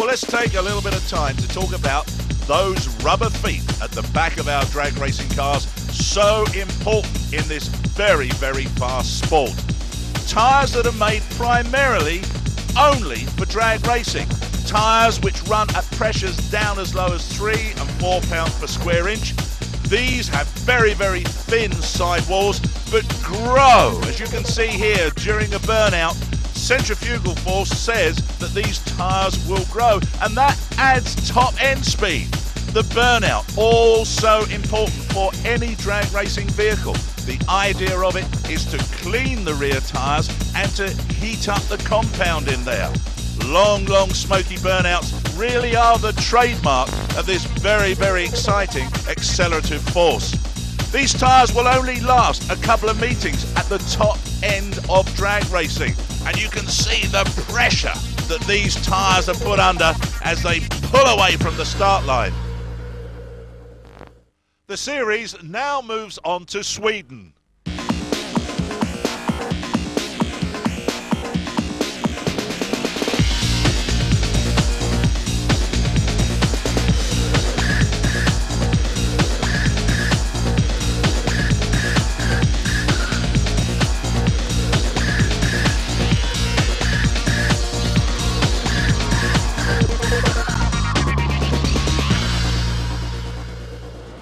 Well, let's take a little bit of time to talk about those rubber feet at the back of our drag racing cars, so important in this very, very fast sport. Tyres that are made primarily only for drag racing. Tyres which run at pressures down as low as 3 and 4 pounds per square inch. These have very, very thin sidewalls, but grow, as you can see here, during a burnout. Centrifugal force says that these tyres will grow, and that adds top end speed. The burnout, also important for any drag racing vehicle. The idea of it is to clean the rear tyres and to heat up the compound in there. Long, long smoky burnouts really are the trademark of this very, very exciting accelerative force. These tyres will only last a couple of meetings at the top end of drag racing, and you can see the pressure that these tyres are put under as they pull away from the start line. The series now moves on to Sweden.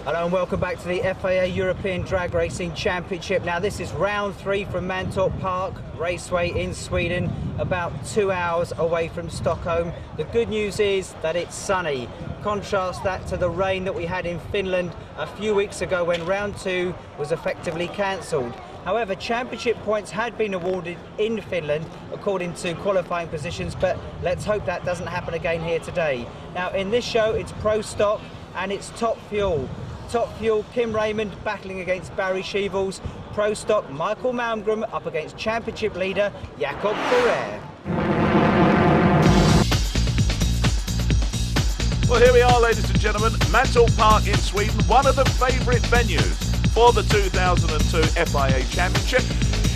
Hello and welcome back to the FIA European Drag Racing Championship. Now this is round 3 from Mantorp Park Raceway in Sweden, about 2 hours away from Stockholm. The good news is that it's sunny. Contrast that to the rain that we had in Finland a few weeks ago when round 2 was effectively cancelled. However, championship points had been awarded in Finland according to qualifying positions, but let's hope that doesn't happen again here today. Now in this show it's Pro Stock and it's Top Fuel. Top Fuel, Kim Raymond battling against Barry Sheevels. Pro Stock, Michael Malmgren up against championship leader Jakob Ferrer. Well, here we are, ladies and gentlemen, Mantorp Park in Sweden, one of the favourite venues for the 2002 FIA Championship.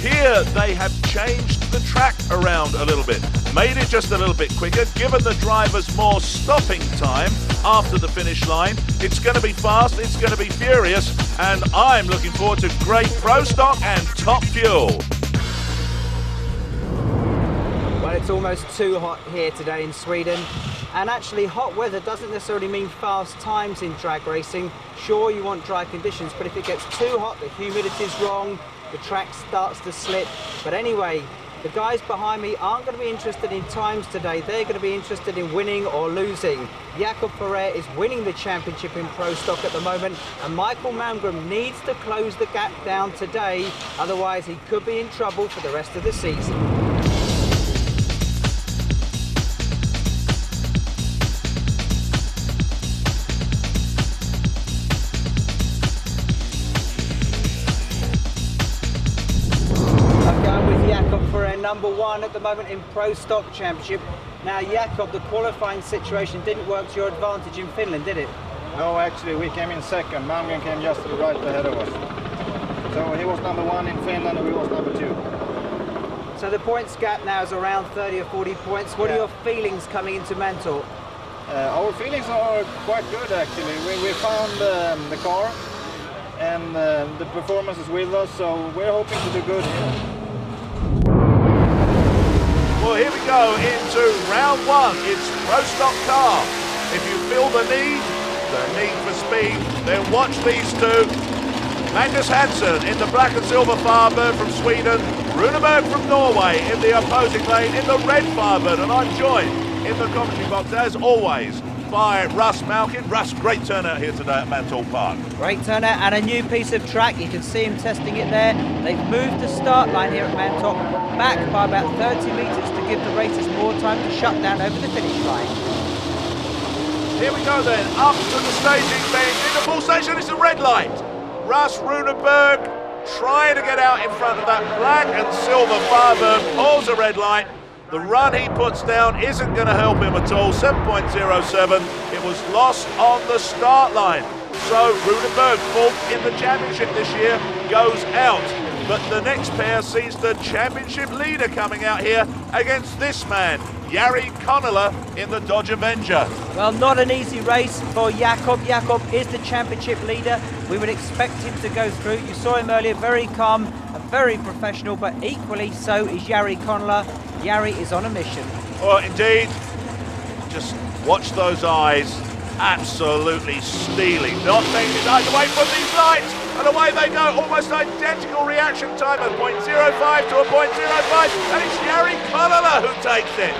Here they have changed the track around a little bit, made it just a little bit quicker, given the drivers more stopping time after the finish line. It's going to be fast, it's going to be furious, and I'm looking forward to great Pro Stock and Top Fuel. Well, it's almost too hot here today in Sweden, and actually hot weather doesn't necessarily mean fast times in drag racing. Sure, you want dry conditions, but if it gets too hot, the humidity's wrong, the track starts to slip. But anyway, the guys behind me aren't going to be interested in times today. They're going to be interested in winning or losing. Jakob Ferrer is winning the championship in Pro Stock at the moment, and Michael Malmgren needs to close the gap down today, otherwise he could be in trouble for the rest of the season. Number 1 at the moment in Pro Stock Championship. Now Jakob, the qualifying situation didn't work to your advantage in Finland, did it? No, actually we came in second. Malmgren came just right ahead of us. So he was number 1 in Finland and we was number 2. So the points gap now is around 30 or 40 points. What are your feelings coming into Mantorp? Our feelings are quite good actually. We found the car and the performance is with us, so we're hoping to do good here. Well, here we go into round 1. It's Pro Stock car. If you feel the need for speed, then watch these two. Magnus Hansen in the black and silver Firebird from Sweden. Runeberg from Norway in the opposing lane in the red Firebird. And I'm joined in the commentary box, as always, by Russ Malkin. Russ, great turnout here today at Mantorp Park. Great turnout and a new piece of track. You can see him testing it there. They've moved the start line here at Mantorp back by about 30 metres to give the racers more time to shut down over the finish line. Here we go then, up to the staging bench. In the full station, it's a red light. Russ Runeberg trying to get out in front of that black and silver Firebird, pulls a red light. The run he puts down isn't going to help him at all. 7.07. It was lost on the start line. So Runeberg, fourth in the championship this year, goes out. But the next pair sees the championship leader coming out here against this man, Jari Konola in the Dodge Avenger. Well, not an easy race for Jakob. Jakob is the championship leader. We would expect him to go through. You saw him earlier, very calm, very professional, but equally so is Jari Konola. Jari is on a mission. Well, indeed, just watch those eyes, absolutely stealing. Not taking his eyes away from these lights, and away they go. Almost identical reaction time of 0.05 to a 0.05, and it's Jari Konola who takes it.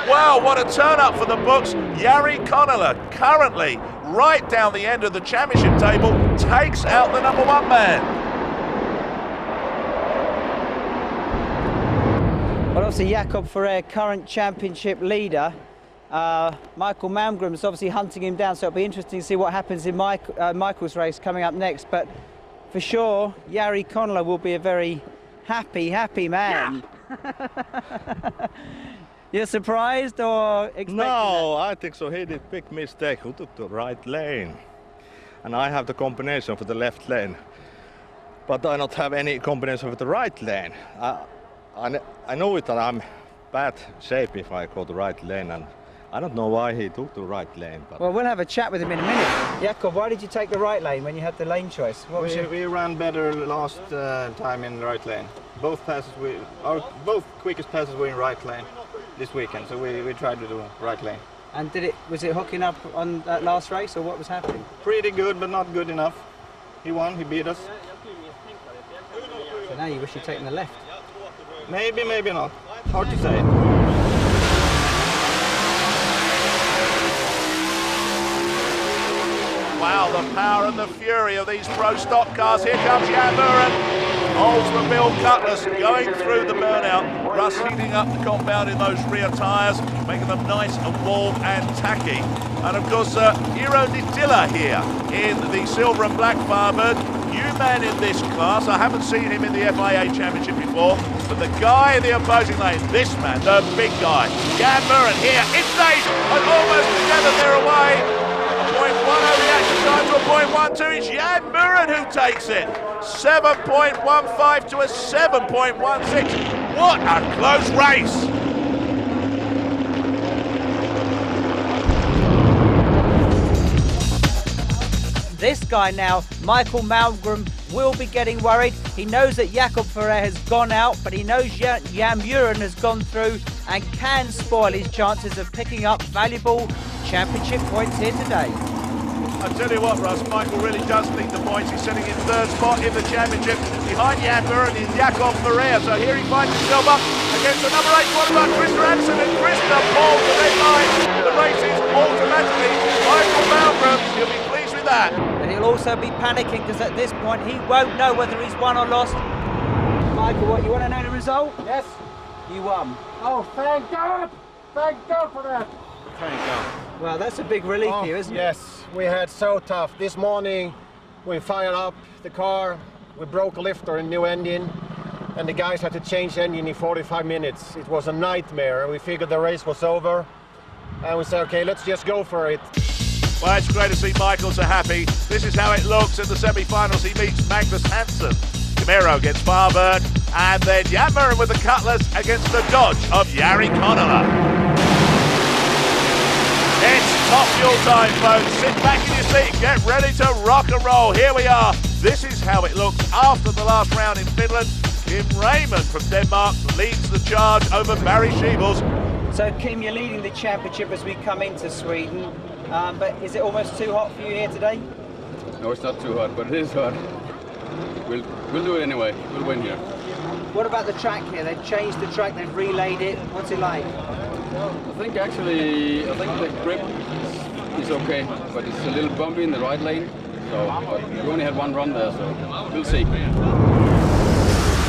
Wow, what a turn up for the books. Jari Konola, currently right down the end of the championship table, takes out the number 1 man. Well, obviously Jakob Ferrer, current championship leader. Michael Malmgren's obviously hunting him down, so it'll be interesting to see what happens in Michael's race coming up next. But for sure, Jari Konola will be a very happy man. Yeah. You're surprised or expecting No, I think so. He did big mistake. Who took the right lane? And I have the combination for the left lane, but I don't have any combination for the right lane. I know it that I'm bad shape if I go the right lane, and I don't know why he took the right lane. But Well, we'll have a chat with him in a minute. Jakob, why did you take the right lane when you had the lane choice? We ran better last time in the right lane. Both quickest passes were in right lane this weekend, so we tried to do right lane. And was it hooking up on that last race, or what was happening? Pretty good, but not good enough. He won, he beat us. So now you wish you'd taken the left. Maybe, maybe not. Hard to say. Wow, the power and the fury of these pro stock cars. Here comes Jan Muren. Oldsmobile Cutlass going through the burnout. Russ heating up the compound in those rear tyres, making them nice and warm and tacky. And of course, Hiro Nitila here in the silver and black Firebird. New man in this class. I haven't seen him in the FIA Championship before, but the guy in the opposing lane, this man, the big guy, Jan Muren here, in stage, and almost together they're away. 0.10 reaction time to a 0.12. It's Jan Muren who takes it. 7.15 to a 7.16. What a close race. This guy now, Michael Malmgren, will be getting worried. He knows that Jakob Ferrer has gone out, but he knows Jan Muren has gone through and can spoil his chances of picking up valuable championship points here today. I tell you what, Russ, Michael really does need the points. He's sitting in 3rd spot in the championship. Behind Jan Muren is Jakob Ferrer. So here he finds himself up against the number 8 quarterback, Krista Anderson, and Krista pulls the red line. The race is automatically Michael Malmgren. He'll be pleased with that. But he'll also be panicking because at this point he won't know whether he's won or lost. Michael, what, you want to know the result? Yes. You won. Oh, thank God! Thank God for that! Thank God. Well, that's a big relief for you, isn't it? Yes, we had so tough. This morning we fired up the car, we broke a lifter and new engine, and the guys had to change the engine in 45 minutes. It was a nightmare, and we figured the race was over, and we said, okay, let's just go for it. Well, it's great to see Michael so happy. This is how it looks in the semi-finals. He meets Magnus Hansen. Camaro gets Firebird, and then Jan Muren with the Cutlass against the Dodge of Jari Konola. It's top fuel time, folks. Sit back in your seat, get ready to rock and roll. Here we are. This is how it looks after the last round in Finland. Kim Raymond from Denmark leads the charge over Barry Sheevels. So, Kim, you're leading the championship as we come into Sweden, but is it almost too hot for you here today? No, it's not too hot, but it is hot. We'll do it anyway. We'll win here. What about the track here? They've changed the track, they've relayed it. What's it like? I think the grip is okay, but it's a little bumpy in the right lane. So, but we only had one run there, so we'll see.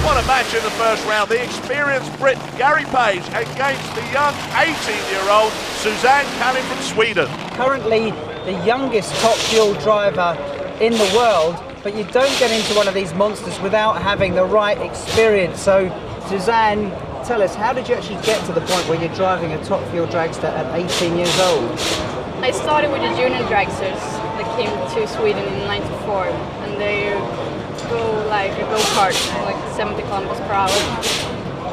What a match in the first round. The experienced Brit Gary Page against the young 18-year-old Suzanne Kalin from Sweden. Currently the youngest top fuel driver in the world, but you don't get into one of these monsters without having the right experience. So, Suzanne, tell us, how did you actually get to the point where you're driving a top fuel dragster at 18 years old? I started with the junior dragsters that came to Sweden in '94, and they go like a go-kart, like 70 kilometers per hour.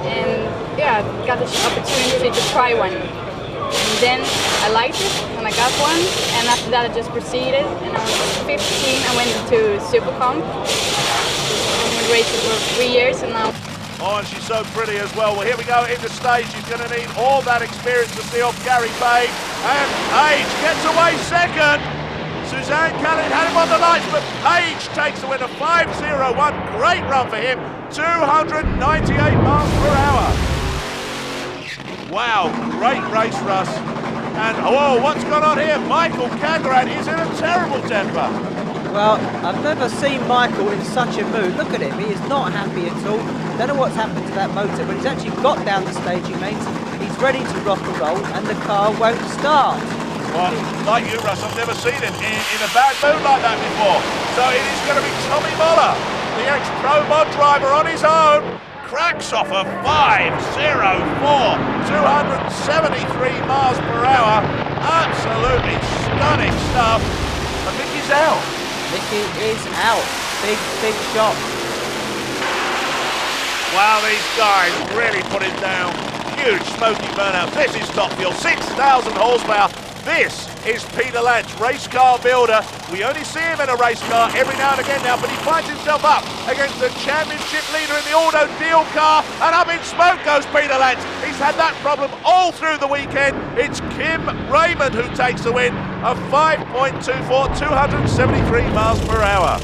And yeah, got the opportunity to try one. And then I liked it, and I got one, and after that I just proceeded, and I was 15, I went into Supercomp, and raced for 3 years, and now... Oh, and she's so pretty as well. Well, here we go into stage. She's going to need all that experience to see off Gary Page. And Page gets away second. Suzanne Callan had him on the lights, but Page takes the win, a 5.01. Great run for him, 298 miles per hour. Wow, great race, Russ. And oh, what's gone on here? Michael Cagrad is in a terrible temper. Well, I've never seen Michael in such a mood. Look at him, he is not happy at all. Don't know what's happened to that motor, but he's actually got down the staging lanes. He's ready to rock and roll, and the car won't start. Well, like you, Russ, I've never seen him in a bad mood like that before. So it is going to be Tommy Moller, the ex-Pro Mod driver on his own. Cracks off a 5.04, 273 miles per hour. Absolutely stunning stuff. I think he's out. Mickey is out. Big shot. Wow, these guys really put it down. Huge smoky burnout. This is top fuel, 6,000 horsepower. This is Peter Lance, race car builder. We only see him in a race car every now and again now, but he finds himself up against the championship leader in the auto deal car, and up in smoke goes Peter Lance. He's had that problem all through the weekend. It's Kim Raymond who takes the win, a 5.24, 273 miles per hour.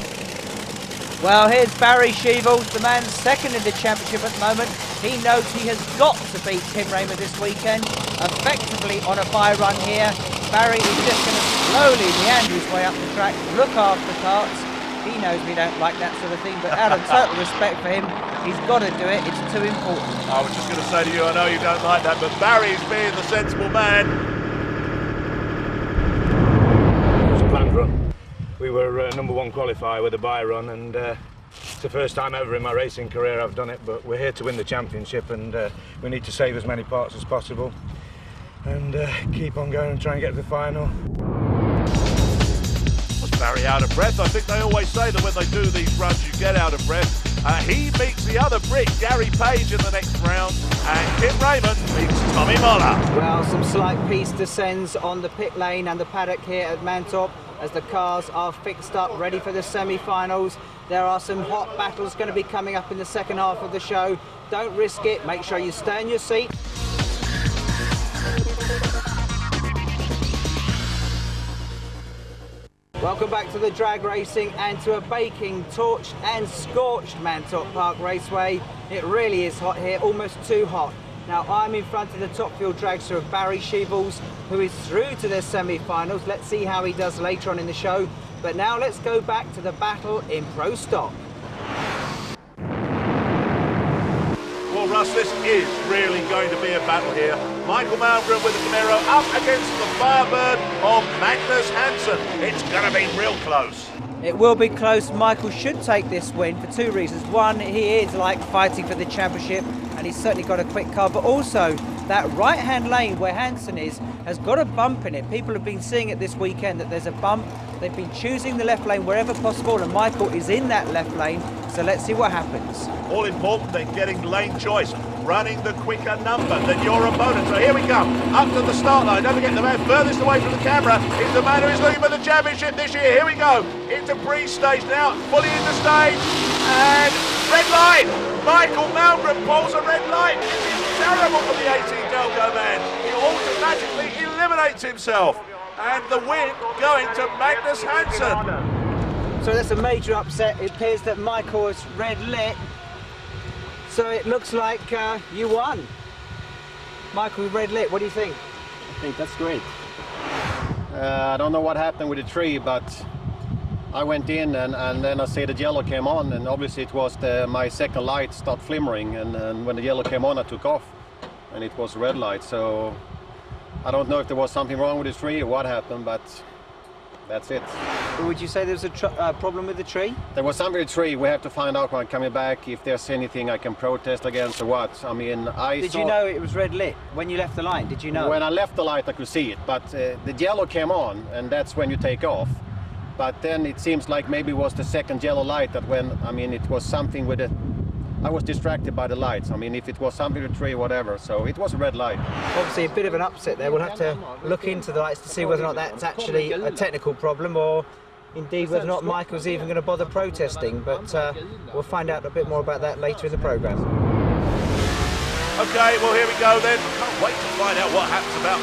Well, here's Barry Sheevels, the man second in the championship at the moment. He knows he has got to beat Kim Raymond this weekend, effectively on a bye run here. Barry is just going to slowly meander his way up the track, look after carts. He knows we don't like that sort of thing, but out of total respect for him, he's got to do it. It's too important. I was just going to say to you, I know you don't like that, but Barry's being the sensible man. It was a planned run. We were #1 qualifier with a bye run, and it's the first time ever in my racing career I've done it, but we're here to win the championship, and we need to save as many parts as possible and keep on going and try and get to the final. Was Barry out of breath? I think they always say that when they do these runs you get out of breath. He meets the other Brit, Gary Page, in the next round, and Kim Raymond meets Tommy Moller. Well, some slight peace descends on the pit lane and the paddock here at Mantorp as the cars are fixed up, ready for the semi-finals. There are some hot battles going to be coming up in the second half of the show. Don't risk it. Make sure you stay in your seat. Welcome back to the drag racing and to a baking, torched and scorched Mantorp Park Raceway. It really is hot here, almost too hot. Now I'm in front of the top fuel dragster of Barry Sheevels, who is through to their semi-finals. Let's see how he does later on in the show. But now let's go back to the battle in Pro Stock. Well, Russ, this is really going to be a battle here. Michael Malmgren with the Camaro up against the Firebird of Magnus Hansen. It's going to be real close. It will be close. Michael should take this win for two reasons. One, he is like fighting for the championship, and he's certainly got a quick car, but also that right-hand lane where Hansen is has got a bump in it. People have been seeing it this weekend that there's a bump. They've been choosing the left lane wherever possible, and Michael is in that left lane, so let's see what happens. All important then, getting lane choice, running the quicker number than your opponent. So here we come, up to the start line. Don't forget the man furthest away from the camera is the man who is looking for the championship this year. Here we go, into pre-stage now, fully into stage, and red line. Michael Malmgren pulls a red line. This is terrible for the 18 Delco man. He automatically eliminates himself. And the win going to Magnus Hansen. So that's a major upset. It appears that Michael is red lit. So it looks like you won. Michael, red lit, what do you think? I think that's great. I don't know what happened with the tree, but I went in and then I see the yellow came on, and obviously it was my second light started flimmering, and when the yellow came on I took off and it was red light. So I don't know if there was something wrong with the tree or what happened, but that's it. Would you say there was a problem with the tree? There was something with the tree. We have to find out when I'm coming back if there's anything I can protest against or what. I mean, Did you know it was red lit when you left the line? Did you know? When I left the light I could see it, but the yellow came on, and that's when you take off. But then it seems like maybe it was the second yellow light that when, I mean, it was something with the I was distracted by the lights. I mean, if it was something to tree, whatever. So it was a red light. Obviously, a bit of an upset there. We'll have to look into the lights to see whether or not that's actually a technical problem or indeed whether or not Michael's even going to bother protesting. But we'll find out a bit more about that later in the programme. Okay, well, here we go then. Can't wait to find out what happens about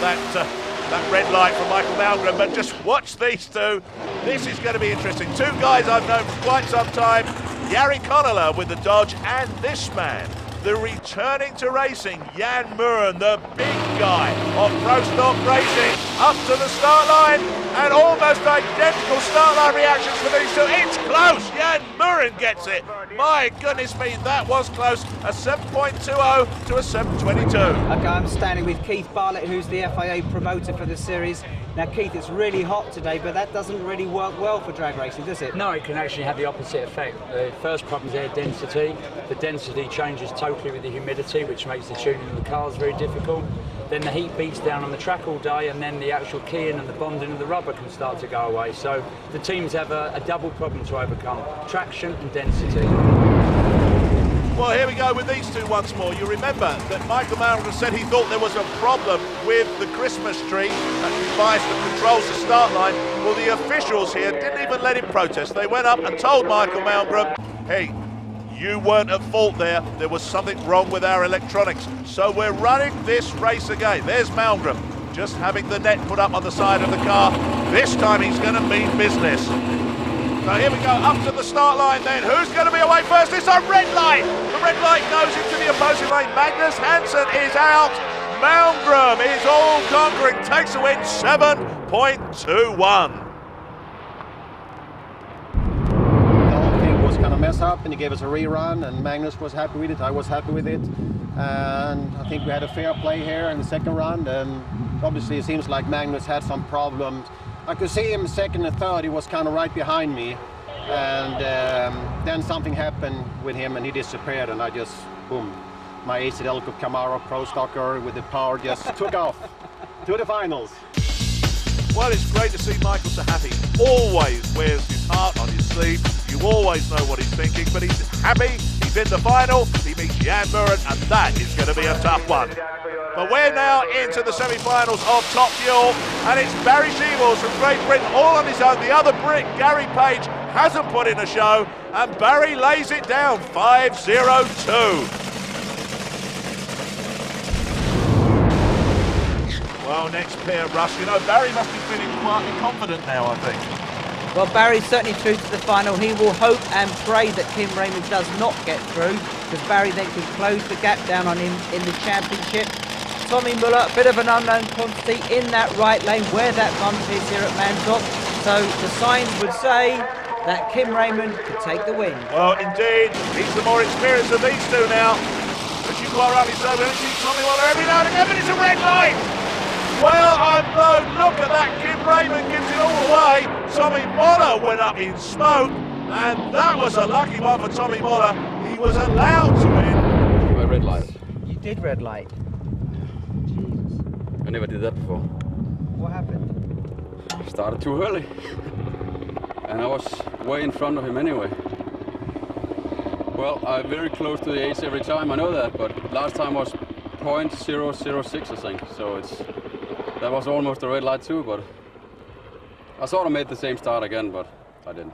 that red light from Michael Malmgren, but just watch these two. This is going to be interesting. Two guys I've known for quite some time, Jari Connella with the Dodge, and this man, the returning to racing, Jan Muren, the big guy of Pro Stock Racing, up to the start line, and almost identical start line reactions for these two. It's close, Jan Muren gets it. My goodness me, that was close. A 7.20 to a 7.22. Okay, I'm standing with Keith Bartlett, who's the FIA promoter for this series. Now, Keith, it's really hot today, but that doesn't really work well for drag racing, does it? No, it can actually have the opposite effect. The first problem is air density. The density changes totally with the humidity, which makes the tuning of the cars very difficult. Then the heat beats down on the track all day, and then the actual keying and the bonding of the rubber can start to go away. So the teams have a double problem to overcome: traction and density. Well, here we go with these two once more. You remember that Michael Malmgren said he thought there was a problem with the Christmas tree device that controls the start line. Well, the officials here didn't even let him protest. They went up and told Michael Malmgren, hey, you weren't at fault there. There was something wrong with our electronics. So we're running this race again. There's Malmgren just having the net put up on the side of the car. This time he's going to mean business. So here we go, up to the start line then. Who's going to be away first? It's a red light. The red light goes into the opposing lane. Magnus Hansen is out. Malmgren is all conquering, takes a win, 7.21. Was kind of mess up, and he gave us a rerun, and Magnus was happy with it. I was happy with it, and I think we had a fair play here in the second round. And obviously it seems like Magnus had some problems. I could see him second and third. He was kind of right behind me, and then something happened with him and he disappeared, and I just boom, my AC Delco Camaro Pro Stocker with the power just took off to the finals. Well, it's great to see Michael so happy. Always wears his heart on his sleeve. You always know what he's thinking, but he's happy. He's in the final. He meets Jan Muren, and that is going to be a tough one. But we're now into the semi-finals of Top Fuel, and it's Barry Sheevels from Great Britain all on his own. The other Brit, Gary Page, hasn't put in a show, and Barry lays it down, 5.02. Well, next pair, Russ. You know, Barry must be feeling quietly confident now, I think. Well, Barry's certainly through to the final. He will hope and pray that Kim Raymond does not get through, because Barry then can close the gap down on him in the championship. Tommy Muller, a bit of an unknown quantity in that right lane where that bump is here at Mantorp. So the signs would say that Kim Raymond could take the win. Well, indeed, he's the more experienced of these two now. But you quite rightly so, we don't see Tommy Muller every now and again, but it's a red light. Well, I'm blown. Look at that. Kim Raymond gives it all away. Tommy Muller went up in smoke, and that was a lucky one for Tommy Muller. He was allowed to win. A red light. You did red light. Jesus. I never did that before. What happened? I started too early. And I was way in front of him anyway. Well, I'm very close to the ace every time, I know that, but last time was 0.006, I think, so that was almost a red light too, but I sort of made the same start again, but I didn't.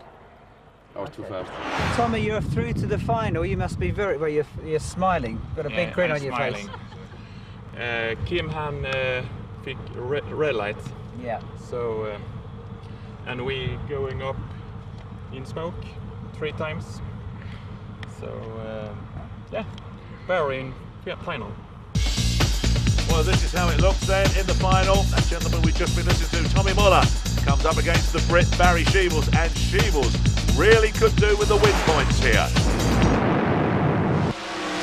I was too fast. Tommy, you're through to the final. You must be very well. You're smiling. Got a big grin on your face. Kim fick red light. Yeah. So and we going up in smoke 3 times. So yeah, Barry in final. Well, this is how it looks then in the final. That gentleman we've just been listening to, Tommy Muller, comes up against the Brit Barry Sheevels, and Sheevels really could do with the win points here.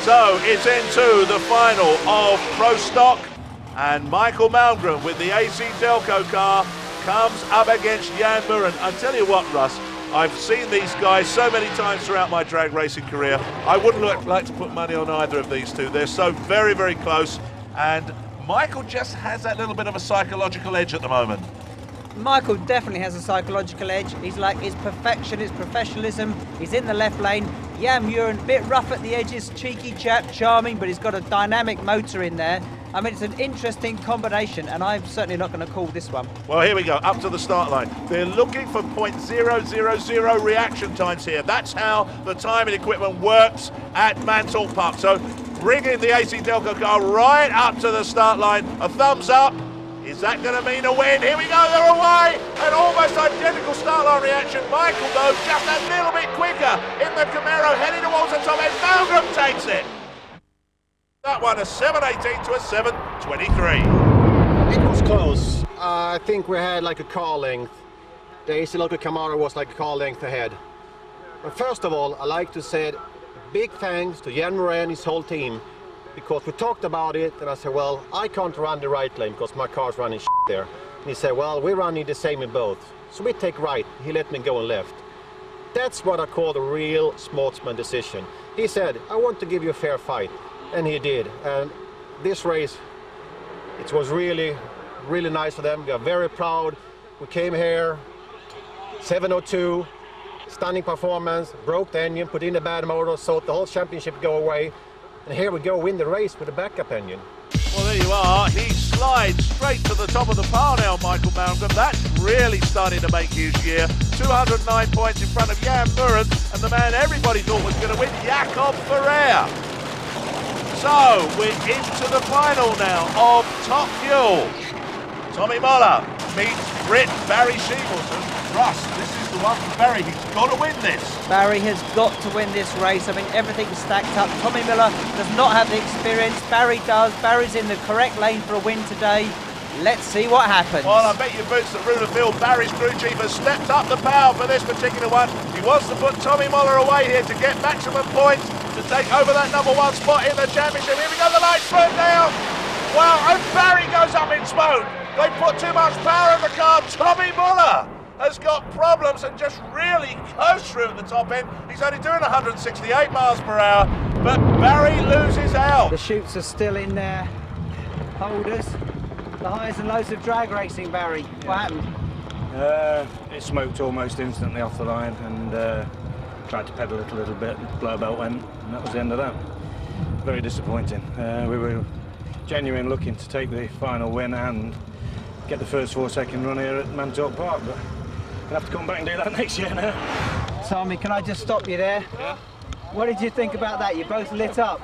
So it's into the final of Pro Stock, and Michael Malmgren with the AC Delco car comes up against Jan Muren. I tell you what, Russ, I've seen these guys so many times throughout my drag racing career. I wouldn't like to put money on either of these two. They're so very, very close. And Michael just has that little bit of a psychological edge at the moment. Michael definitely has a psychological edge. He's like, his perfection, his professionalism. He's in the left lane. Jan Muren, a bit rough at the edges, cheeky chap, charming, but he's got a dynamic motor in there. I mean, it's an interesting combination, and I'm certainly not going to call this one. Well, here we go, up to the start line. They're looking for 0.000 reaction times here. That's how the timing equipment works at Mantorp Park. So bringing the AC Delco car right up to the start line. A thumbs up. Is that going to mean a win? Here we go, they're away. An almost identical start line reaction. Michael, though, just a little bit quicker in the Camaro, heading towards the top end. Malcolm takes it. That one, a 7.18 to a 7.23. It was close. I think we had like a car length. The AC Delco Camaro was like a car length ahead. But first of all, I like to say big thanks to Jan Muren and his whole team, because we talked about it and I said, well, I can't run the right lane because my car's running there. And he said, well, we're running the same in both. So we take right. He let me go on left. That's what I call a real sportsman decision. He said, I want to give you a fair fight. And he did. And this race, it was really, really nice for them. We are very proud. We came here, 7:02, stunning performance, broke the engine, put in the bad motor, so the whole championship go away. And here we go, win the race with a backup engine. Well, there you are. He slides straight to the top of the pile now, Michael Malcolm. That's really starting to make his year. 209 points in front of Jan Muren and the man everybody thought was going to win, Jakob Ferrer. So we're into the final now of Top Fuel. Tommy Moller meets Brit Barry Sheebles. Russ, this is the one for Barry. He's got to win this. Barry has got to win this race. I mean, everything's stacked up. Tommy Miller does not have the experience. Barry does. Barry's in the correct lane for a win today. Let's see what happens. Well, I bet your boots that Ruder Field, Barry's crew chief, has stepped up the power for this particular one. He wants to put Tommy Moller away here to get maximum points to take over that #1 spot in the championship. Here we go, the lights burn down. Well, and Barry goes up in smoke. They put too much power in the car. Tommy Moller has got problems and just really close through at the top end. He's only doing 168 miles per hour, but Barry loses out. The chutes are still in their holders. The highs and lows of drag racing, Barry. What happened? It smoked almost instantly off the line, and tried to pedal it a little bit, blow belt went, and that was the end of that. Very disappointing. We were genuinely looking to take the final win and get the first 4-second run here at Mantorp Park, but we'll have to come back and do that next year now. Tommy, can I just stop you there? Yeah. What did you think about that? You both lit up.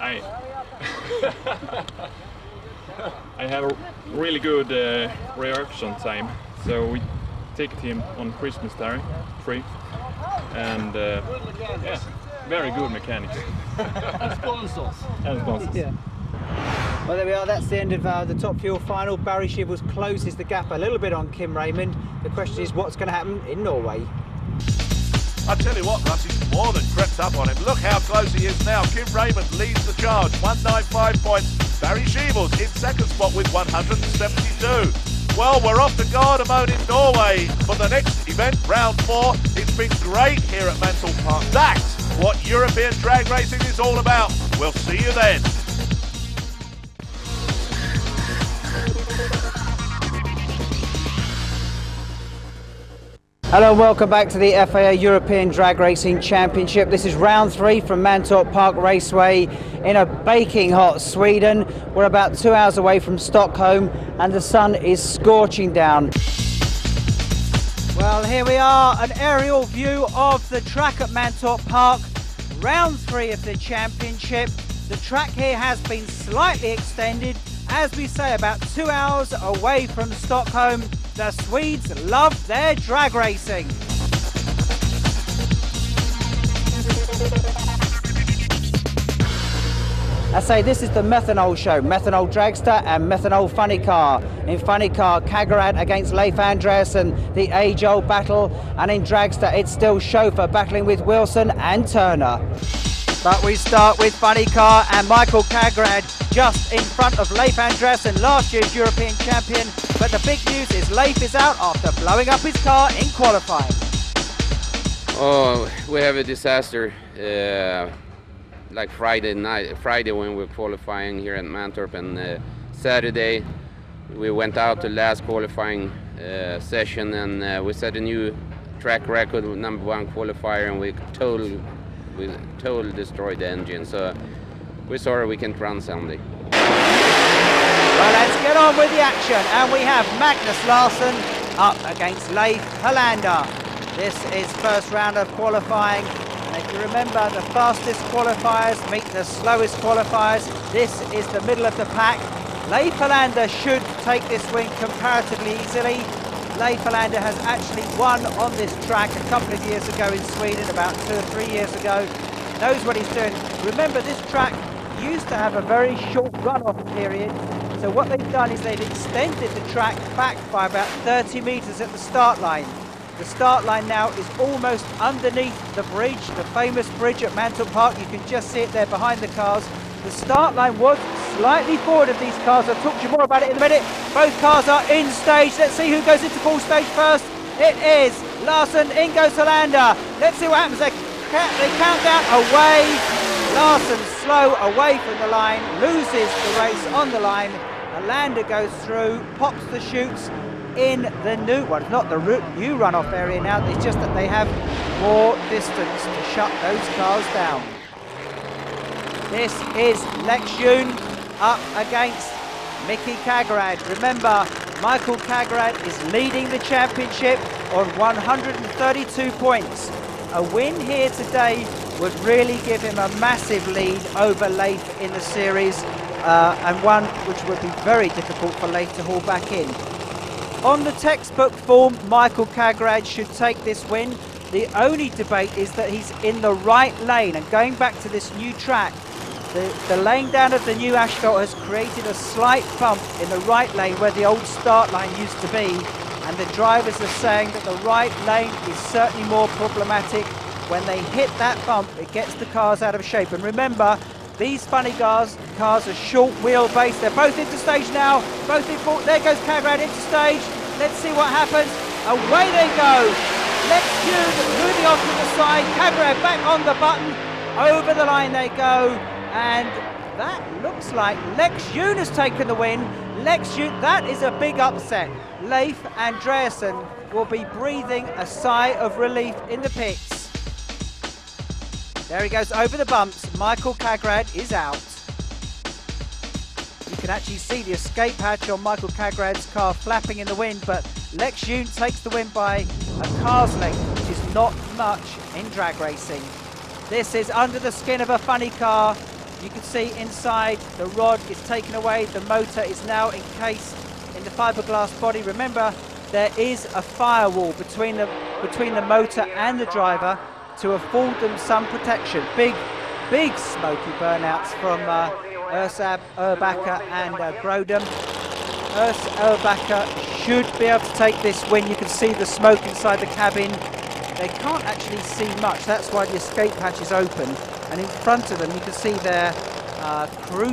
I have a really good reaction time, so we take him on Christmas time, free, and yeah, very good mechanics. And sponsors. And sponsors. Yeah. Well, there we are. That's the end of the Top Fuel final. Barry Sheebles closes the gap a little bit on Kim Raymond. The question is, what's going to happen in Norway? I tell you what, Russ, he's more than crept up on him. Look how close he is now. Kim Raymond leads the charge, 195 points. Barry Sheebles in second spot with 172. Well, we're off to Gardermoen in Norway for the next event, round 4. It's been great here at Mantorp Park. That's what European drag racing is all about. We'll see you then. Hello and welcome back to the FIA European Drag Racing Championship. This is round 3 from Mantorp Park Raceway in a baking hot Sweden. We're about 2 hours away from Stockholm and the sun is scorching down. Well, here we are, an aerial view of the track at Mantorp Park. Round 3 of the championship. The track here has been slightly extended. As we say, about 2 hours away from Stockholm. The Swedes love their drag racing. I say this is the Methanol show, Methanol Dragster and Methanol Funny Car. In Funny Car, Kagerad against Leif Andreasen, the age-old battle, and in Dragster it's still Chauffeur battling with Wilson and Turner. But we start with Funny Car and Michael Kagerad just in front of Leif Andreasen, last year's European champion. But the big news is Leif is out after blowing up his car in qualifying. Oh, we have a disaster. Like Friday when we were qualifying here at Mantorp, and Saturday we went out to last qualifying session, and we set a new track record with #1 qualifier, and we totally destroyed the engine. So we're sorry we can't run Sunday. Well, let's get on with the action, and we have Magnus Larsson up against Leif Hollander. This is first round of qualifying, and if you remember, the fastest qualifiers meet the slowest qualifiers. This is the middle of the pack. Leif Hollander should take this win comparatively easily. Leif Hollander has actually won on this track a couple of years ago in Sweden, about 2 or 3 years ago. Knows what he's doing. Remember, this track used to have a very short runoff period. So what they've done is they've extended the track back by about 30 metres at the start line. The start line now is almost underneath the bridge, the famous bridge at Mantorp Park. You can just see it there behind the cars. The start line was slightly forward of these cars. I'll talk to you more about it in a minute. Both cars are in stage. Let's see who goes into full stage first. It is Larsson, in goes Hollander. Let's see what happens. They count down away. Larsson slow away from the line, loses the race on the line. Hollander goes through, pops the chutes in the new, well, not the new runoff area now, it's just that they have more distance to shut those cars down. This is Leksjun up against Mickey Kagrad. Remember, Michael Kagrad is leading the championship on 132 points. A win here today would really give him a massive lead over Leif in the series, and one which would be very difficult for Leif to haul back in. On the textbook form, Michael Kagrad should take this win. The only debate is that he's in the right lane, and going back to this new track, the laying down of the new asphalt has created a slight bump in the right lane where the old start line used to be, and the drivers are saying that the right lane is certainly more problematic. When they hit that bump, it gets the cars out of shape. And remember, these funny cars are short wheelbase. They're both into stage now, both in full. There goes Kagrad into stage. Let's see what happens. Away they go. Leksjun moving off to the side. Kagrad back on the button. Over the line they go. And that looks like Leksjun has taken the win. Leksjun, that is a big upset. Leif Andreasen will be breathing a sigh of relief in the pits. There he goes over the bumps. Michael Kagrad is out. You can actually see the escape hatch on Michael Kagrad's car flapping in the wind, but Leksjun takes the win by a car's length, which is not much in drag racing. This is under the skin of a funny car. You can see inside the rod is taken away. The motor is now encased in the fiberglass body. Remember, there is a firewall between the motor and the driver to afford them some protection. Big smoky burnouts from Ursab, Urbacher and Grodum. Urbacher should be able to take this win. You can see the smoke inside the cabin. They can't actually see much, that's why the escape hatch is open. And in front of them you can see their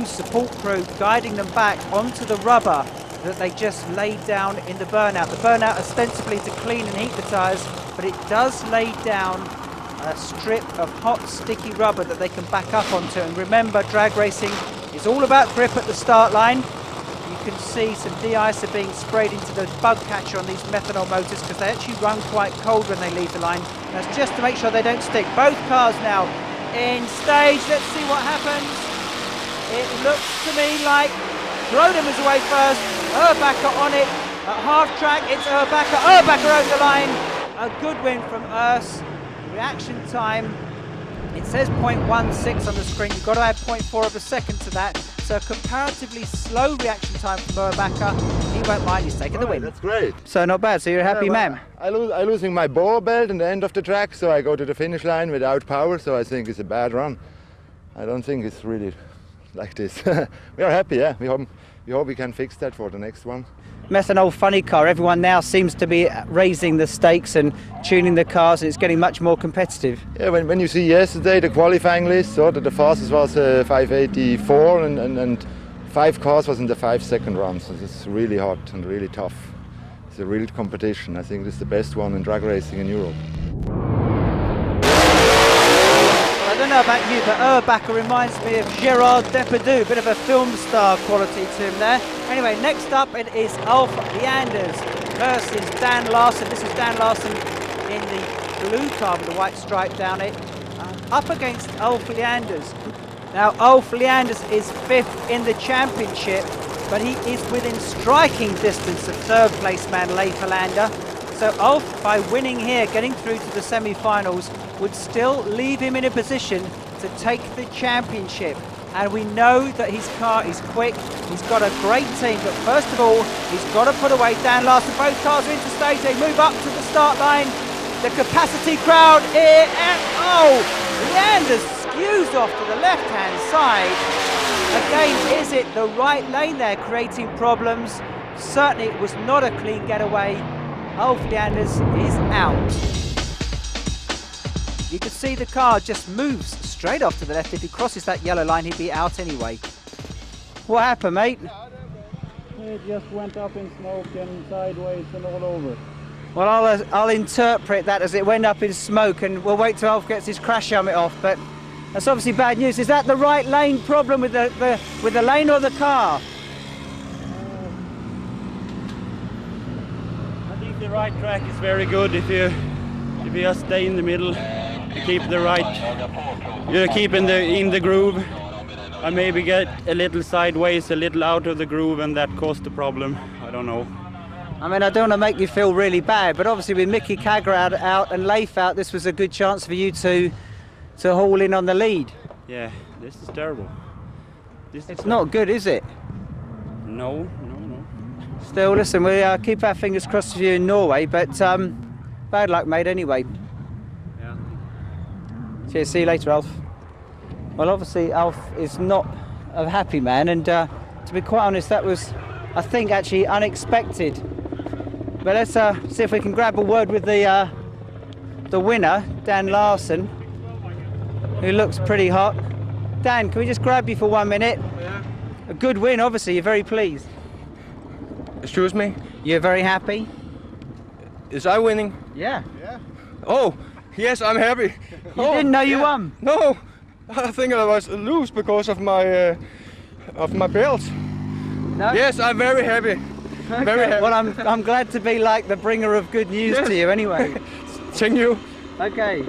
support crew guiding them back onto the rubber that they just laid down in the burnout. The burnout ostensibly to clean and heat the tyres, but it does lay down a strip of hot sticky rubber that they can back up onto. And remember, drag racing is all about grip at the start line. You can see some de-icer being sprayed into the bug catcher on these methanol motors because they actually run quite cold when they leave the line. That's just to make sure they don't stick. Both cars now in stage. Let's see what happens. It looks to me like Grodum is away first. Urbacher on it. At half track, it's Urbacher. Urbacher over the line. A good win from Urs. Reaction time, it says 0.16 on the screen. You've got to add 0.4 of a second to that. So a comparatively slow reaction time from Urbacher. He won't mind, he's taken the win. That's great. So not bad, so you're a happy man. I'm losing my bore belt in the end of the track, so I go to the finish line without power, so I think it's a bad run. I don't think it's really like this. We are happy, yeah. We hope we can fix that for the next one. Methanol funny car, everyone now seems to be raising the stakes and tuning the cars, and it's getting much more competitive. Yeah, when you see yesterday the qualifying list, so that the fastest was 584 and 5 cars was in the 5-second run, so it's really hot and really tough. It's a real competition. I think it's the best one in drag racing in Europe. I don't know about you, but Urbacher reminds me of Gerard Depardieu, a bit of a film star quality to him there. Anyway, next up it is Alf Leanders. versus Dan Larsen. This is Dan Larsen in the blue car with the white stripe down it, up against Ulf Leanders. Now Ulf Leanders is 5th in the championship, but he is within striking distance of 3rd place man Leif Helander. So Ulf, by winning here, getting through to the semi-finals, would still leave him in a position to take the championship. And we know that his car is quick, he's got a great team, but first of all, he's got to put away Dan Larsen. Both cars are into stage, they move up to the start line. The capacity crowd here, and Leanders skews off to the left-hand side. Again, is it the right lane there creating problems? Certainly it was not a clean getaway. Ulf Leanders is out. You can see the car just moves straight off to the left. If he crosses that yellow line, he'd be out anyway. What happened, mate? It just went up in smoke and sideways and all over. Well, I'll interpret that as it went up in smoke, and we'll wait till Ulf gets his crash helmet off. But that's obviously bad news. Is that the right lane problem with the lane or the car? I think the right track is very good if you just stay in the middle, you keep the right, you keep in the groove. I maybe get a little sideways, a little out of the groove, and that caused the problem. I don't know. I mean, I don't want to make you feel really bad, but obviously with Mickey Kagger out and Leif out, this was a good chance for you to haul in on the lead. Yeah, this is terrible. It's not good, is it? No. Still, listen, we keep our fingers crossed for you in Norway, but bad luck, mate, anyway. Yeah. Cheers, see you later, Ulf. Well, obviously, Ulf is not a happy man, and to be quite honest, that was, I think, actually unexpected. But let's see if we can grab a word with the winner, Dan Larsen, who looks pretty hot. Dan, can we just grab you for 1 minute? Yeah. A good win, obviously, you're very pleased. Excuse me? You're very happy? Is I winning? Yeah. Oh, yes, I'm happy. You didn't know you won? No, I think I was loose because of my belt. No? Yes, I'm very happy. Okay. Very happy. Well, I'm glad to be like the bringer of good news to you anyway. Thank you. Okay.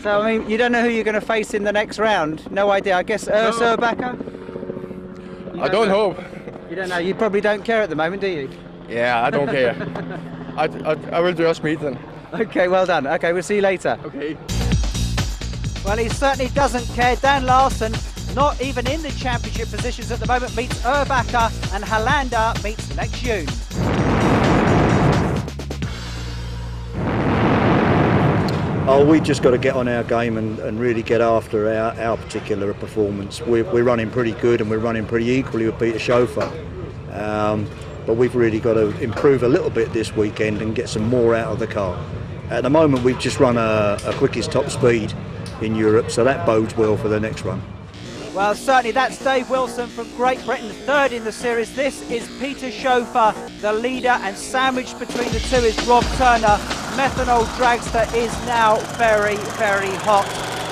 So, I mean, you don't know who you're going to face in the next round? No idea. I guess Urbacher? I don't hope. You don't know. You probably don't care at the moment, do you? Yeah, I don't care. I will just meet them. Okay, well done. Okay, we'll see you later. Okay. Well, he certainly doesn't care. Dan Larsen, not even in the championship positions at the moment, meets Urbacher, and Helander meets next June. Oh, we just got to get on our game and really get after our particular performance. We're running pretty good and we're running pretty equally with Peter Schofer. But we've really got to improve a little bit this weekend and get some more out of the car. At the moment, we've just run a quickest top speed in Europe, so that bodes well for the next run. Well, certainly that's Dave Wilson from Great Britain, 3rd in the series. This is Peter Schofer, the leader, and sandwiched between the two is Rob Turner. Methanol Dragster is now very, very hot,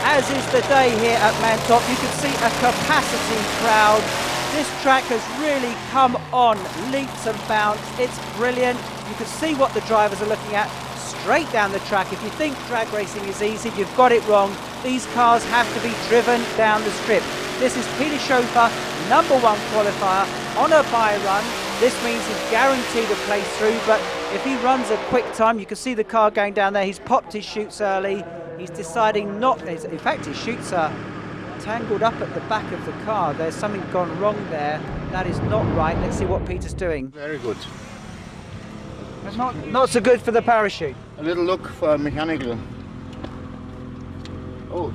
as is the day here at Mantorp. You can see a capacity crowd. This track has really come on leaps and bounds. It's brilliant. You can see what the drivers are looking at straight down the track. If you think drag racing is easy, you've got it wrong. These cars have to be driven down the strip. This is Peter Schofer, #1 qualifier on a bye run. This means he's guaranteed a place through, but if he runs a quick time, you can see the car going down there. He's popped his chutes early. He's deciding not, in fact his chutes are tangled up at the back of the car. There's something gone wrong there. That is not right. Let's see what Peter's doing. Very good. It's not so good for the parachute. A little look for mechanical. Oh,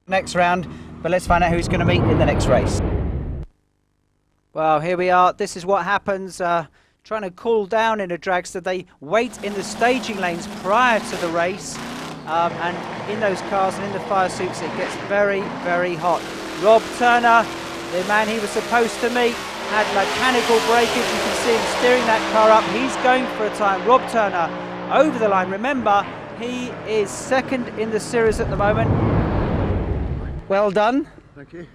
next round, but let's find out who's going to meet in the next race. Well, here we are. This is what happens trying to cool down in a dragster. They wait in the staging lanes prior to the race, and in those cars and in the fire suits it gets very, very hot. Rob Turner, the man he was supposed to meet, had mechanical breakage. You can see him steering that car up. He's going for a time. Rob Turner over the line. Remember, he is 2nd in the series at the moment. Well done. Thank you.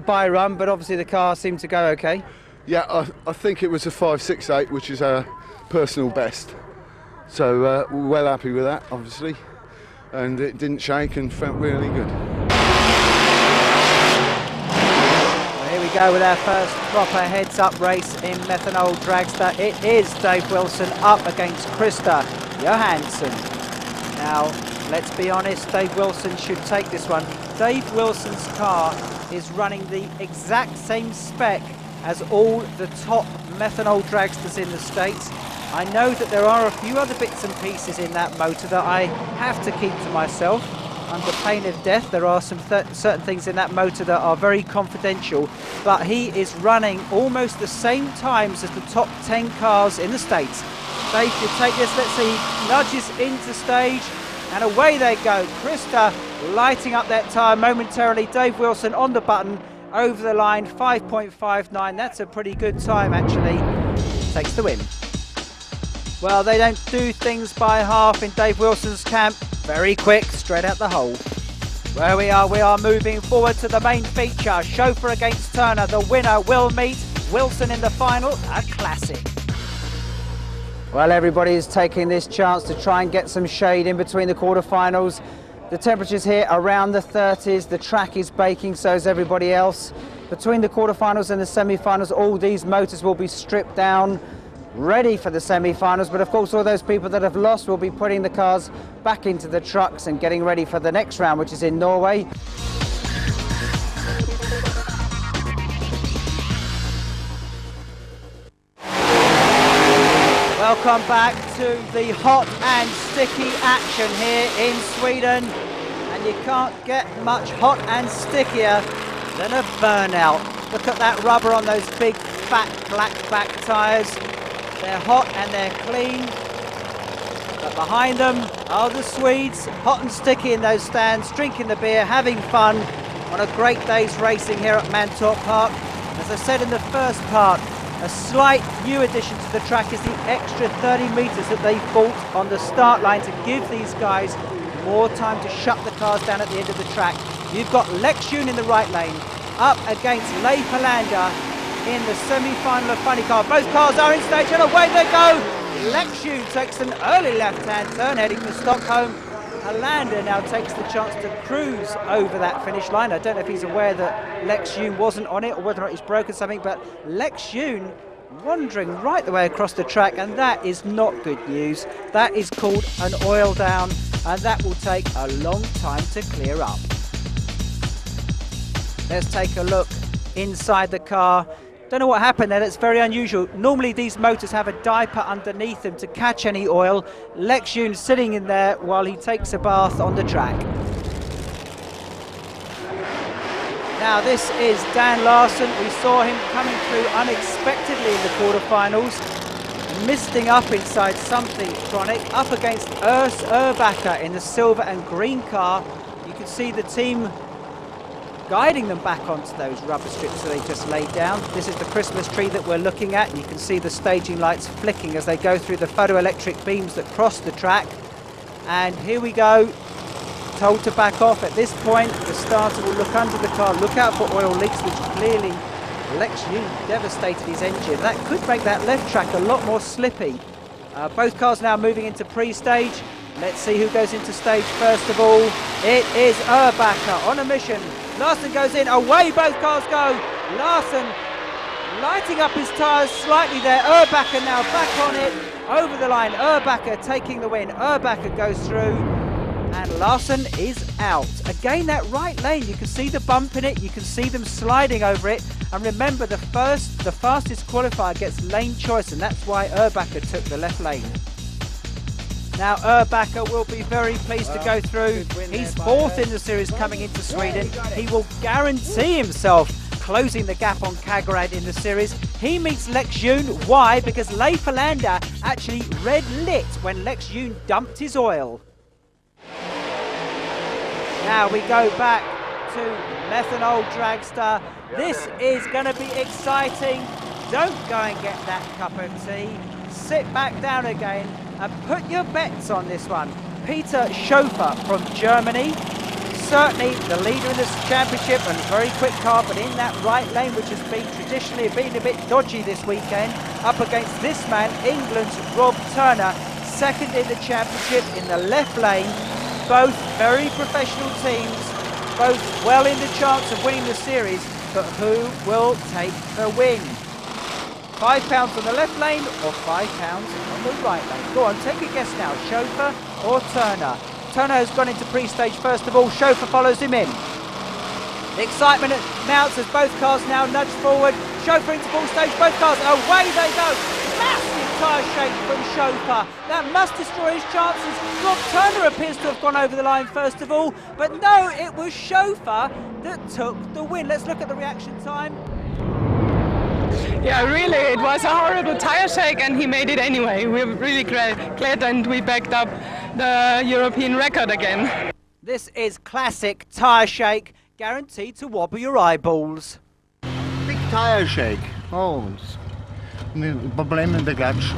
by run, but obviously the car seemed to go okay. Yeah, I think it was a 5.68, which is our personal best. So we're well happy with that, obviously, and it didn't shake and felt really good. Well, here we go with our first proper heads-up race in Methanol Dragster. It is Dave Wilson up against Krista Johansson. Now, let's be honest, Dave Wilson should take this one. Dave Wilson's car is running the exact same spec as all the top Methanol Dragsters in the States. I know that there are a few other bits and pieces in that motor that I have to keep to myself under pain of death. There are some certain things in that motor that are very confidential, but he is running almost the same times as the top 10 cars in the States. Dave could take this. Let's see, he nudges into stage and away they go. Krista lighting up that tyre momentarily. Dave Wilson on the button, over the line, 5.59. That's a pretty good time actually. Takes the win. Well, they don't do things by half in Dave Wilson's camp. Very quick, straight out the hole. Where we are moving forward to the main feature. Chauffeur against Turner. The winner will meet Wilson in the final. A classic. Well, everybody is taking this chance to try and get some shade in between the quarterfinals. The temperatures here around the 30s. The track is baking, so is everybody else. Between the quarterfinals and the semi-finals, all these motors will be stripped down, ready for the semi-finals, but of course all those people that have lost will be putting the cars back into the trucks and getting ready for the next round, which is in Norway. Welcome back to the hot and sticky action here in Sweden, and you can't get much hot and stickier than a burnout. Look at that rubber on those big fat black back tyres. They're hot and they're clean, but behind them are the Swedes, hot and sticky in those stands, drinking the beer, having fun on a great day's racing here at Mantorp Park. As I said in the first part, a slight new addition to the track is the extra 30 metres that they bought on the start line to give these guys more time to shut the cars down at the end of the track. You've got Lex Yoon in the right lane, up against Leif Hollander in the semi-final of Funny Car. Both cars are in stage and away they go. Lex Yoon takes an early left-hand turn heading for Stockholm. Hollander now takes the chance to cruise over that finish line. I don't know if he's aware that Lex Yoon wasn't on it or whether or not he's broken something, but Lex Yoon wandering right the way across the track, and that is not good news. That is called an oil down, and that will take a long time to clear up. Let's take a look inside the car. Don't know what happened there, that's very unusual. Normally these motors have a diaper underneath them to catch any oil. Lex Yoon sitting in there while he takes a bath on the track. Now this is Dan Larsen. We saw him coming through unexpectedly in the quarterfinals, misting up inside something chronic, up against Urs Urbacher in the silver and green car. You can see the team guiding them back onto those rubber strips that they just laid down. This is the Christmas tree that we're looking at. You can see the staging lights flicking as they go through the photoelectric beams that cross the track. And here we go, told to back off. At this point, the starter will look under the car, look out for oil leaks, which clearly Lex Yoon devastated his engine. That could make that left track a lot more slippy. Both cars now moving into pre-stage. Let's see who goes into stage first of all. It is Urbacher on a mission. Larsen goes in, away both cars go. Larsen lighting up his tyres slightly there. Urbacher now back on it, over the line. Urbacher taking the win. Urbacher goes through and Larsen is out. Again, that right lane, you can see the bump in it, you can see them sliding over it. And remember, the fastest qualifier gets lane choice, and that's why Urbacher took the left lane. Now Urbacher will be very pleased to go through. He's fourth in the series coming into Sweden. He will guarantee himself closing the gap on Kagrad in the series. He meets Lex Yoon. Why? Because Leif Hollander actually red lit when Lex Yoon dumped his oil. Now we go back to Methanol Dragster. This is going to be exciting. Don't go and get that cup of tea. Sit back down again and put your bets on this one. Peter Schofer from Germany, certainly the leader in this championship and a very quick car, but in that right lane, which has been traditionally been a bit dodgy this weekend, up against this man, England's Rob Turner, second in the championship in the left lane. Both very professional teams, both well in the chance of winning the series, but who will take the win? £5 on the left lane or £5 on the right lane? Go on, take a guess now, Chauffeur or Turner? Turner has gone into pre-stage first of all, Chauffeur follows him in. The excitement mounts as both cars now nudge forward. Chauffeur into full stage, both cars, away they go. Massive tyre shake from Chauffeur. That must destroy his chances. Rob Turner appears to have gone over the line first of all, but no, it was Chauffeur that took the win. Let's look at the reaction time. Yeah, really, it was a horrible tyre shake and he made it anyway. We're really glad and we backed up the European record again. This is classic tyre shake, guaranteed to wobble your eyeballs. Big tire shake. Oh, problem in the clutch.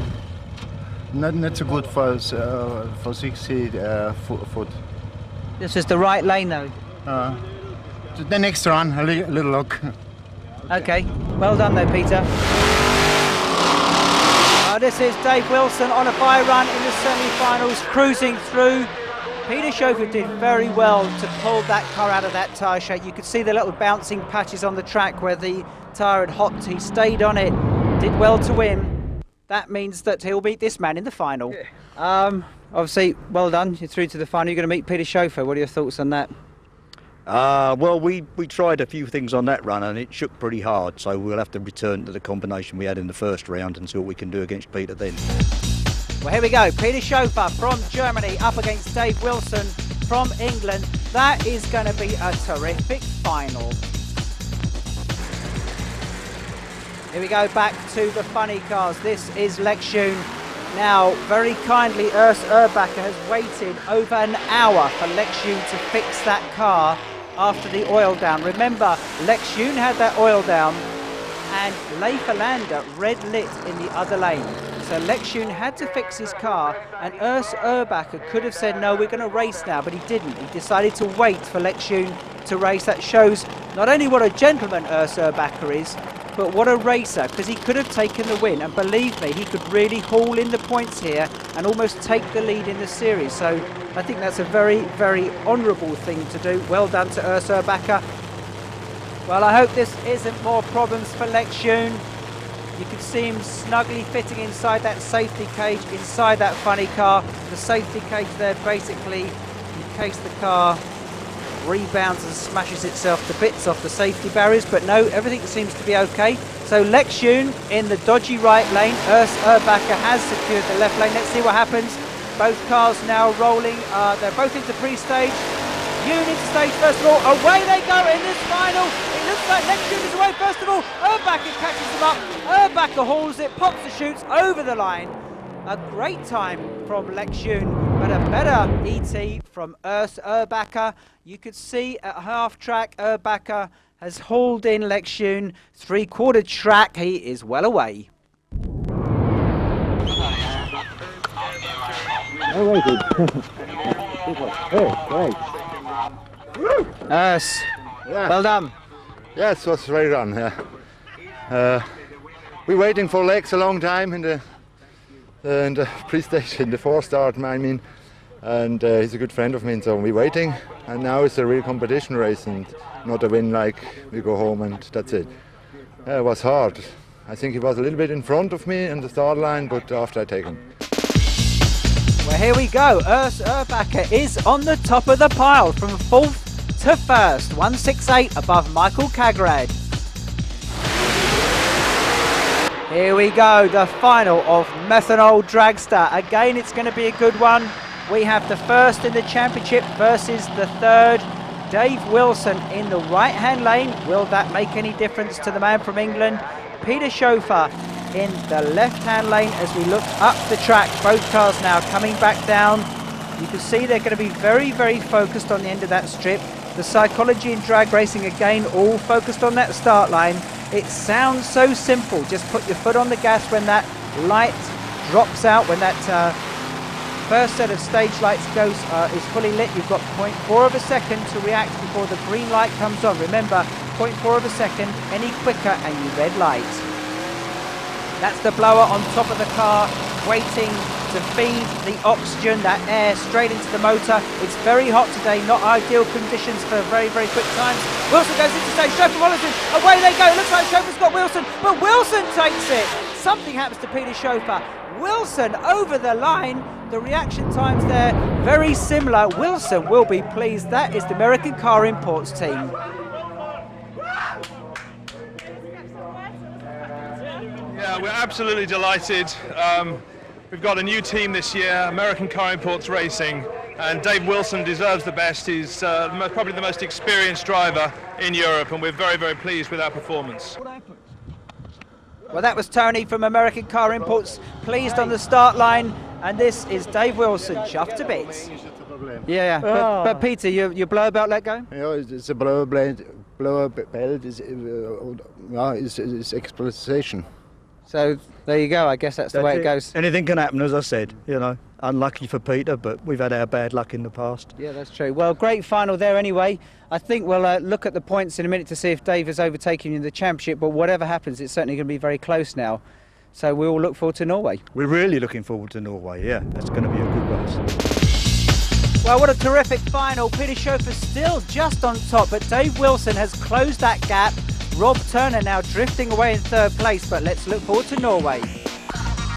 Not so good for 60 foot. This is the right lane though. The next run, a little look. Okay, well done though, Peter. This is Dave Wilson on a bye run in the semi-finals, cruising through. Peter Chauffeur did very well to pull that car out of that tyre shake. You could see the little bouncing patches on the track where the tyre had hopped. He stayed on it, did well to win. That means that he'll beat this man in the final. Yeah. Obviously, well done. You're through to the final. You're going to meet Peter Chauffeur. What are your thoughts on that? Well, we tried a few things on that run and it shook pretty hard, so we'll have to return to the combination we had in the first round and see what we can do against Peter then. Well, here we go. Peter Chauffeur from Germany up against Dave Wilson from England. That is going to be a terrific final. Here we go, back to the funny cars. This is Lexion. Now, very kindly, Urs Urbacher has waited over an hour for Lexion to fix that car after the oil down. Remember, Lexion had that oil down and Leif Alander red lit in the other lane. So Lexion had to fix his car and Urs Urbacher could have said, no, we're going to race now, but he didn't. He decided to wait for Lexion to race. That shows not only what a gentleman Urs Urbacher is, but what a racer, because he could have taken the win, and believe me, he could really haul in the points here and almost take the lead in the series. So I think that's a very, very honourable thing to do. Well done to Urs Urbacher. Well, I hope this isn't more problems for Lexion. You can see him snugly fitting inside that safety cage, inside that funny car. The safety cage there basically in case the car rebounds and smashes itself to bits off the safety barriers, but no, everything seems to be okay. So Lexion in the dodgy right lane. Urs Urbacher has secured the left lane. Let's see what happens. Both cars now rolling. They're both into pre-stage. Unit stage first of all. Away they go in this final. It looks like Lexion is away first of all. Urbacher catches them up. Urbacher hauls it, pops the chutes over the line. A great time from Lexion, but a better ET from Urs Urbacher. You could see at half track, Urbacher has hauled in Lexion. 3/4 track, he is well away. Urs, well done. Yes, it was a great run. Yeah. We're waiting for Lex a long time in the pre-stage, in the 4-start, I mean, and he's a good friend of mine, so we're waiting, and now it's a real competition race and not a win like we go home and that's it. It was hard. I think he was a little bit in front of me in the start line, but after I take him. Well, here we go. Urs Urbacher is on the top of the pile from 4th to 1st, 168 above Michael Kagrad. Here we go, the final of Methanol Dragster. Again, it's going to be a good one. We have the first in the championship versus the third. Dave Wilson in the right-hand lane. Will that make any difference to the man from England? Peter Chauffeur in the left-hand lane as we look up the track. Both cars now coming back down. You can see they're going to be very, very focused on the end of that strip. The psychology in drag racing, again, all focused on that start line. It sounds so simple. Just put your foot on the gas when that light drops out, when that first set of stage lights is fully lit. You've got 0.4 of a second to react before the green light comes on. Remember, 0.4 of a second, any quicker and you red light. That's the blower on top of the car, waiting to feed the oxygen, that air, straight into the motor. It's very hot today, not ideal conditions for very, very quick times. Wilson goes into stage, chauffeur Wilson, away they go. It looks like chauffeur's got Wilson, but Wilson takes it. Something happens to Peter Chauffeur. Wilson over the line. The reaction times there, very similar. Wilson will be pleased. That is the American Car Imports team. Yeah, we're absolutely delighted. We've got a new team this year, American Car Imports Racing, and Dave Wilson deserves the best. He's probably the most experienced driver in Europe, and we're very, very pleased with our performance. Well, that was Tony from American Car Imports, pleased on the start line, and this is Dave Wilson, chuffed to bits. Yeah, but Peter, your blower belt let go? Yeah, it's a blower belt is exploitation. So there you go. I guess that's the way it goes. Anything can happen, as I said. You know, unlucky for Peter, but we've had our bad luck in the past. Yeah, that's true. Well, great final there anyway. I think we'll look at the points in a minute to see if Dave has overtaken you in the championship, but whatever happens, it's certainly going to be very close now. So we all look forward to Norway. We're really looking forward to Norway, yeah. That's going to be a good race. Well, what a terrific final. Peter Chauffeur still just on top, but Dave Wilson has closed that gap. Rob Turner now drifting away in third place, but let's look forward to Norway.